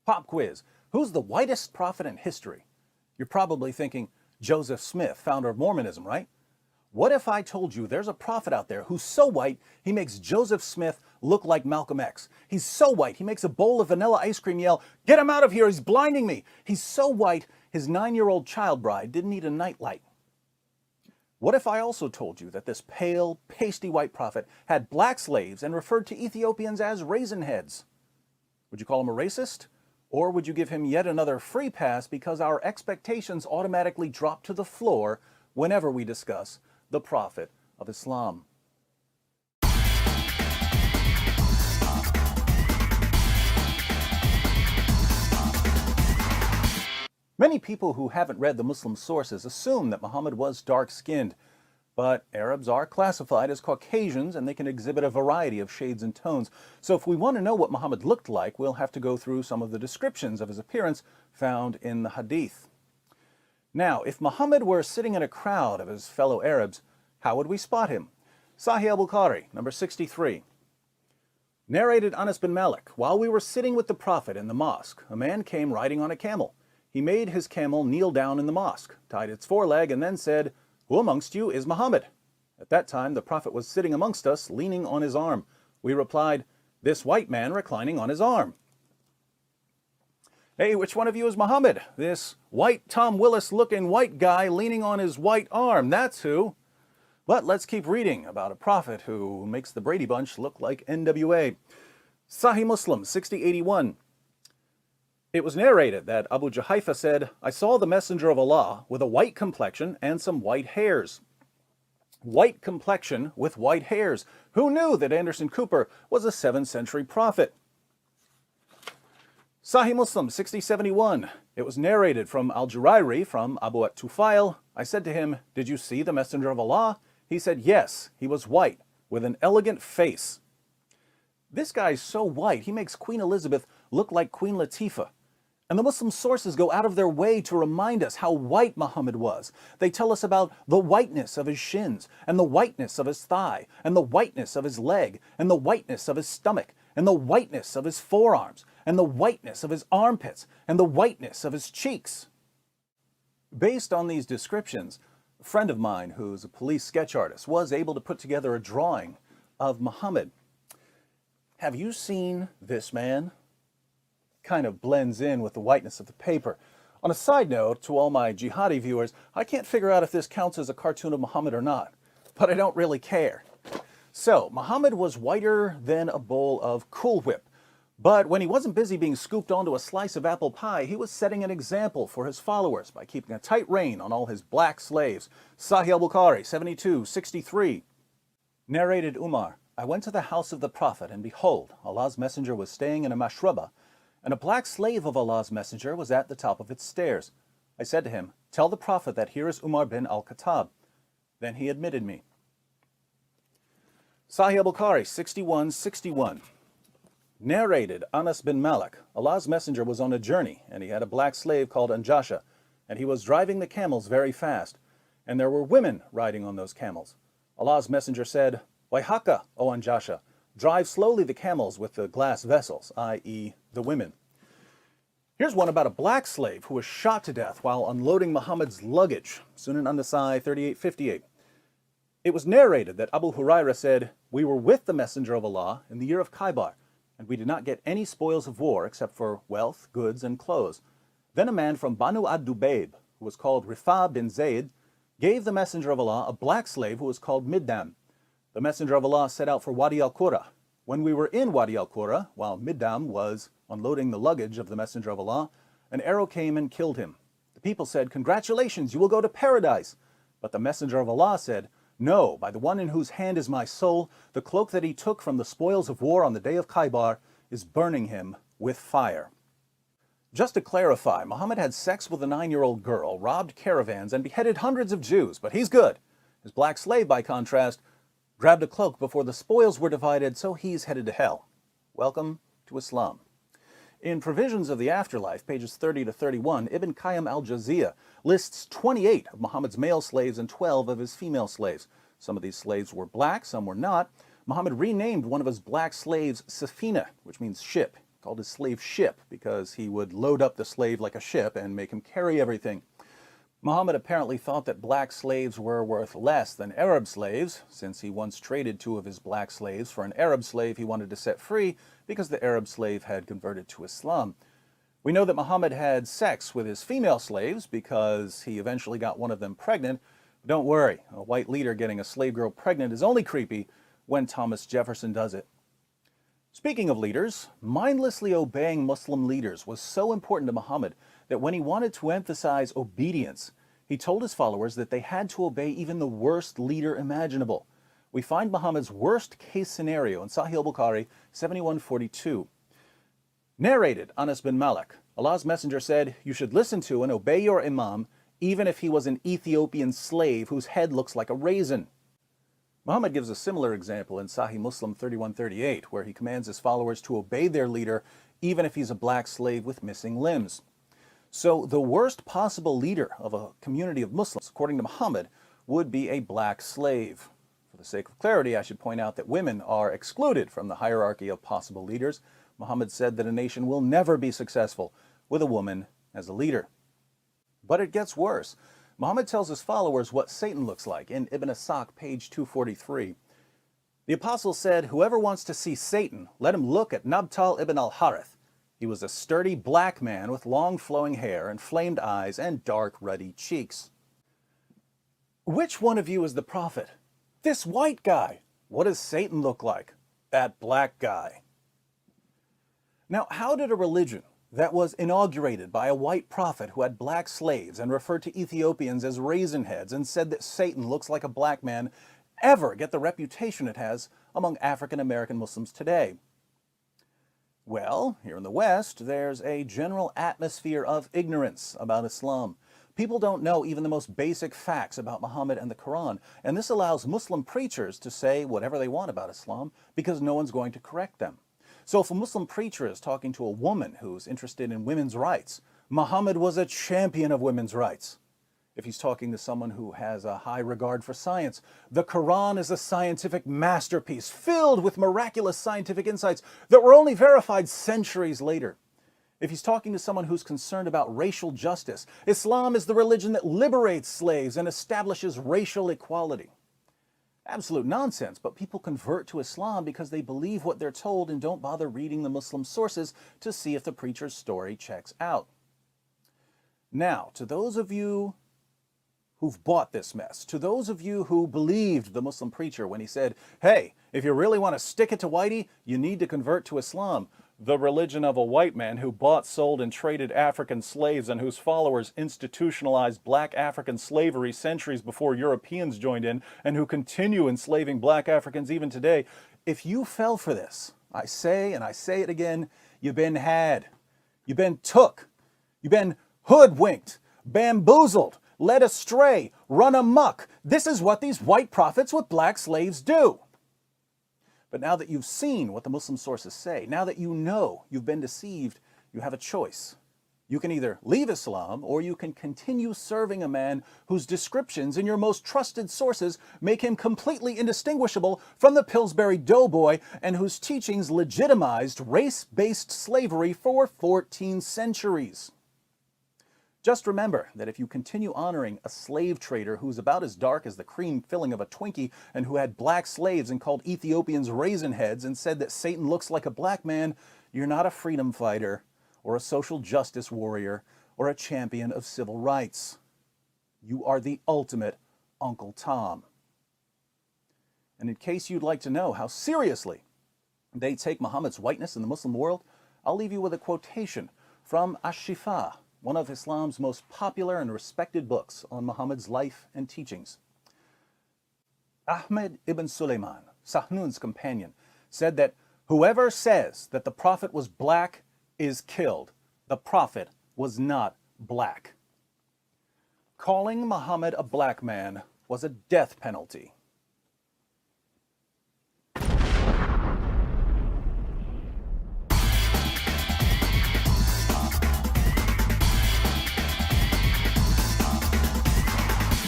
Pop quiz. Who's the whitest prophet in history? You're probably thinking Joseph Smith, founder of Mormonism, right? What if I told you there's a prophet out there who's so white, he makes Joseph Smith look like Malcolm X? He's so white, he makes a bowl of vanilla ice cream yell, "Get him out of here, he's blinding me!" He's so white, his 9-year-old child bride didn't need a nightlight. What if I also told you that this pale, pasty white prophet had black slaves and referred to Ethiopians as raisin heads? Would you call him a racist? Or would you give him yet another free pass because our expectations automatically drop to the floor whenever we discuss the Prophet of Islam? Many people who haven't read the Muslim sources assume that Muhammad was dark-skinned, but Arabs are classified as Caucasians and they can exhibit a variety of shades and tones. So if we want to know what Muhammad looked like, we'll have to go through some of the descriptions of his appearance found in the hadith. Now, if Muhammad were sitting in a crowd of his fellow Arabs, how would we spot him? Sahih Bukhari, number 63. Narrated Anas bin Malik, while we were sitting with the Prophet in the mosque, a man came riding on a camel. He made his camel kneel down in the mosque, tied its foreleg, and then said, "Who amongst you is Muhammad?" At that time, the Prophet was sitting amongst us, leaning on his arm. We replied, "This white man reclining on his arm." "Hey, which one of you is Muhammad?" "This white Tom Willis-looking white guy leaning on his white arm, that's who." But let's keep reading about a prophet who makes the Brady Bunch look like NWA. Sahih Muslim, 6081. It was narrated that Abu Juhayfa said, "I saw the messenger of Allah with a white complexion and some white hairs." White complexion with white hairs. Who knew that Anderson Cooper was a 7th century prophet? Sahih Muslim, 6071. It was narrated from Al-Jurairi from Abu at-Tufail. I said to him, "Did you see the messenger of Allah?" He said, "Yes, he was white, with an elegant face." This guy's so white, he makes Queen Elizabeth look like Queen Latifah. And the Muslim sources go out of their way to remind us how white Muhammad was. They tell us about the whiteness of his shins, and the whiteness of his thigh, and the whiteness of his leg, and the whiteness of his stomach, and the whiteness of his forearms, and the whiteness of his armpits, and the whiteness of his cheeks. Based on these descriptions, a friend of mine who's a police sketch artist was able to put together a drawing of Muhammad. Have you seen this man? Kind of blends in with the whiteness of the paper. On a side note, to all my jihadi viewers, I can't figure out if this counts as a cartoon of Muhammad or not, but I don't really care. So, Muhammad was whiter than a bowl of Cool Whip, but when he wasn't busy being scooped onto a slice of apple pie, he was setting an example for his followers by keeping a tight rein on all his black slaves. Sahih al-Bukhari, 7263. Narrated Umar, I went to the house of the Prophet, and behold, Allah's messenger was staying in a mashraba, and a black slave of Allah's messenger was at the top of its stairs. I said to him, "Tell the Prophet that here is Umar bin al-Khattab." Then he admitted me. Sahih Bukhari, 6161. Narrated Anas bin Malik, Allah's messenger was on a journey, and he had a black slave called Anjasha, and he was driving the camels very fast, and there were women riding on those camels. Allah's messenger said, "Waihaka, O Anjasha, drive slowly the camels with the glass vessels," i.e. the women. Here's one about a black slave who was shot to death while unloading Muhammad's luggage. Sunan an-Nasai 3858. It was narrated that Abu Huraira said, "We were with the messenger of Allah in the year of Khaybar, and we did not get any spoils of war except for wealth, goods, and clothes. Then a man from Banu ad-Dubayb, who was called Rifa bin Zayd, gave the messenger of Allah a black slave who was called Middam. The messenger of Allah set out for Wadi al-Qura. When we were in Wadi al-Qura, while Middam was unloading the luggage of the messenger of Allah, an arrow came and killed him. The people said, 'Congratulations, you will go to paradise.' But the messenger of Allah said, 'No, by the one in whose hand is my soul, the cloak that he took from the spoils of war on the day of Khaybar is burning him with fire.'" Just to clarify, Muhammad had sex with a 9-year-old girl, robbed caravans, and beheaded hundreds of Jews, but he's good. His black slave, by contrast, grabbed a cloak before the spoils were divided, so he's headed to hell. Welcome to Islam. In Provisions of the Afterlife, pages 30 to 31, Ibn Qayyim al-Jawziyya lists 28 of Muhammad's male slaves and 12 of his female slaves. Some of these slaves were black, some were not. Muhammad renamed one of his black slaves Safina, which means ship. called his slave ship, because he would load up the slave like a ship and make him carry everything. Muhammad apparently thought that black slaves were worth less than Arab slaves, since he once traded 2 of his black slaves for an Arab slave he wanted to set free because the Arab slave had converted to Islam. We know that Muhammad had sex with his female slaves because he eventually got one of them pregnant. But don't worry, a white leader getting a slave girl pregnant is only creepy when Thomas Jefferson does it. Speaking of leaders, mindlessly obeying Muslim leaders was so important to Muhammad that when he wanted to emphasize obedience, he told his followers that they had to obey even the worst leader imaginable. We find Muhammad's worst case scenario in Sahih Bukhari 7142. Narrated Anas bin Malik, Allah's messenger said, "You should listen to and obey your imam, even if he was an Ethiopian slave whose head looks like a raisin." Muhammad gives a similar example in Sahih Muslim 3138, where he commands his followers to obey their leader, even if he's a black slave with missing limbs. So the worst possible leader of a community of Muslims, according to Muhammad, would be a black slave. For the sake of clarity, I should point out that women are excluded from the hierarchy of possible leaders. Muhammad said that a nation will never be successful with a woman as a leader. But it gets worse. Muhammad tells his followers what Satan looks like in Ibn Asaq, page 243. The apostle said, "Whoever wants to see Satan, let him look at Nabtal ibn al-Harith. He was a sturdy black man with long flowing hair, inflamed eyes, and dark ruddy cheeks." Which one of you is the prophet? This white guy. What does Satan look like? That black guy. Now, how did a religion that was inaugurated by a white prophet who had black slaves and referred to Ethiopians as raisin heads and said that Satan looks like a black man ever get the reputation it has among African American Muslims today? Well, here in the West, there's a general atmosphere of ignorance about Islam. People don't know even the most basic facts about Muhammad and the Quran, and this allows Muslim preachers to say whatever they want about Islam because no one's going to correct them. So if a Muslim preacher is talking to a woman who's interested in women's rights, Muhammad was a champion of women's rights. If he's talking to someone who has a high regard for science, the Quran is a scientific masterpiece filled with miraculous scientific insights that were only verified centuries later. If he's talking to someone who's concerned about racial justice, Islam is the religion that liberates slaves and establishes racial equality. Absolute nonsense, but people convert to Islam because they believe what they're told and don't bother reading the Muslim sources to see if the preacher's story checks out. Now, to those of you who've bought this mess, to those of you who believed the Muslim preacher when he said, "Hey, if you really want to stick it to whitey, you need to convert to Islam," the religion of a white man who bought, sold, and traded African slaves and whose followers institutionalized black African slavery centuries before Europeans joined in, and who continue enslaving black Africans even today. If you fell for this, I say, and I say it again, you've been had. You've been took. You've been hoodwinked, bamboozled, led astray, run amok. This is what these white prophets with black slaves do. But now that you've seen what the Muslim sources say, now that you know you've been deceived, you have a choice. You can either leave Islam or you can continue serving a man whose descriptions in your most trusted sources make him completely indistinguishable from the Pillsbury Doughboy and whose teachings legitimized race-based slavery for 14 centuries. Just remember that if you continue honoring a slave trader who's about as dark as the cream filling of a Twinkie and who had black slaves and called Ethiopians raisin heads and said that Satan looks like a black man, you're not a freedom fighter or a social justice warrior or a champion of civil rights. You are the ultimate Uncle Tom. And in case you'd like to know how seriously they take Muhammad's whiteness in the Muslim world, I'll leave you with a quotation from Ash-Shifa, one of Islam's most popular and respected books on Muhammad's life and teachings. Ahmed ibn Sulaiman, Sahnun's companion, said that whoever says that the Prophet was black is killed. The Prophet was not black. Calling Muhammad a black man was a death penalty.